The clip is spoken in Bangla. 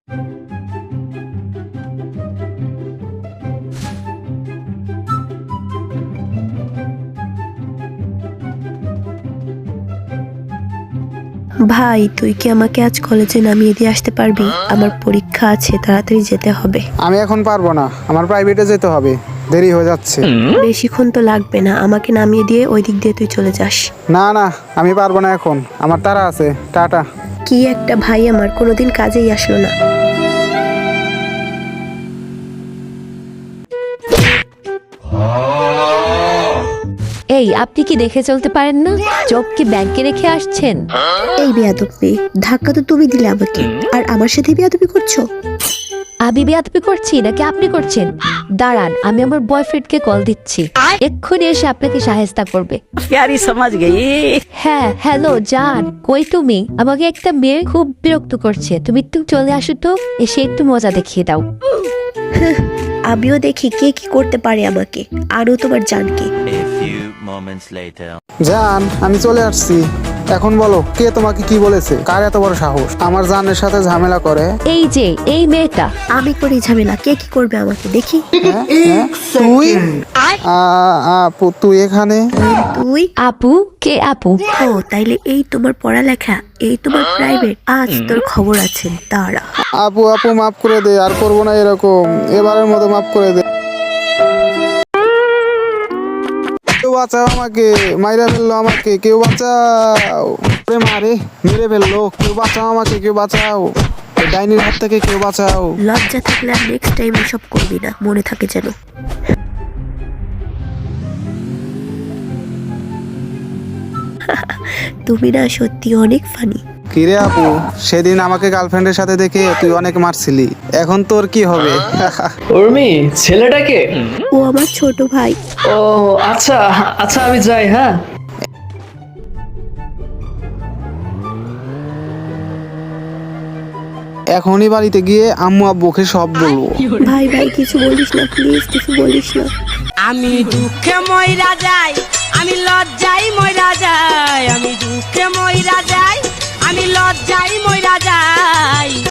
ভাই তুই কি আমাকে আজ কলেজে নামিয়ে দিয়ে আসতে পারবি? আমার পরীক্ষা আছে, তাড়াতাড়ি যেতে হবে। আমি এখন পারবো না, আমার প্রাইভেটে যেতে হবে, দেরি হয়ে যাচ্ছে। বেশিক্ষণ তো লাগবে না, আমাকে নামিয়ে দিয়ে ওই দিক দিয়ে তুই চলে যাস। না না, আমি পারবো না এখন, আমার তাড়া আছে। টাটা। কি একটা ভাই, আমার কোনোদিন কাজেই আসলো না। এই আপনি কি দেখে চলতে পারেন না? চোখ কি ব্যাংকে রেখে আসছেন? এই বেয়াদবি, ধাক্কা তো তুমি দিলে আমাকে, আর আমার সাথে বেয়াদবি করছো। আমি বেয়াদবি করছি নাকি আপনি করছেন? দাঁড়ান, আমি আমার বয়ফ্রেন্ডকে কল দিচ্ছি, এক্ষুনি এসে আপনাকে সাহায্য করবে। प्यारी समझ गई। হ্যাঁ হ্যালো জান, কই তুমি? আমাকে একটা মেয়ে খুব বিরক্ত করছে, তুমি একটু চলে আসো তো, এসে একটু মজা দেখিয়ে দাও। আমিও দেখি কে কি করতে পারে আমাকে, আরও তোমার জানকে। A few moments later. জান, আমি চলে আসছি। এখন বলো, কে তোমাকে কি বলেছে? কার এত বড় সাহস আমার জানের সাথে ঝামেলা করে? এই যে এই মেয়েটা। আমি করি ঝামেলা, কে কি করবে আমাকে দেখি। হ্যাঁ? তুই আপু, তুই এখানে? তুই? আপু? কে আপু? ও তাইলে এই তোমার পড়ালেখা, এই তোমার প্রাইভেট, আজ তোর খবর আছে, দাঁড়া। আপু আপু, মাফ করে দে, আর করবো না এরকম, এবারের মতো মাফ করে দে। কেউ বাঁচাও আমাকে, মাইরা ফেললো আমাকে, কেউ বাঁচাও। ওরে মারে, মেরে ফেললো, কেউ বাঁচাও আমাকে, কেউ বাঁচাও, এই ডাইনির হাত থেকে কেউ বাঁচাও। লজ্জা থাকলে আর নেক্সট টাইম এসব করবি না, মনে থাকে যেন। তুমি না সত্যি অনেক ফানি। কিরে আপু, সেদিন আমাকে গার্লফ্রেন্ডের সাথে দেখে তুই অনেক মারছিলি, এখন তোর কি হবে? উর্মি, ছেলেটাকে? ও আমার ছোট ভাই। ও আচ্ছা আচ্ছা, আমি যাই। হ্যাঁ, এখনই বাড়িতে গিয়ে আম্মু আব্বুকে সব বলবো। ভাই ভাই কিছু বলিস না প্লিজ, কিছু বলিস না। আমি দুঃখে মইরা যাই, আমি লজ্জায় মইরা যাই, আমি দুঃখে মইরা যাই, আমি লজ্জায় মইরা যাই।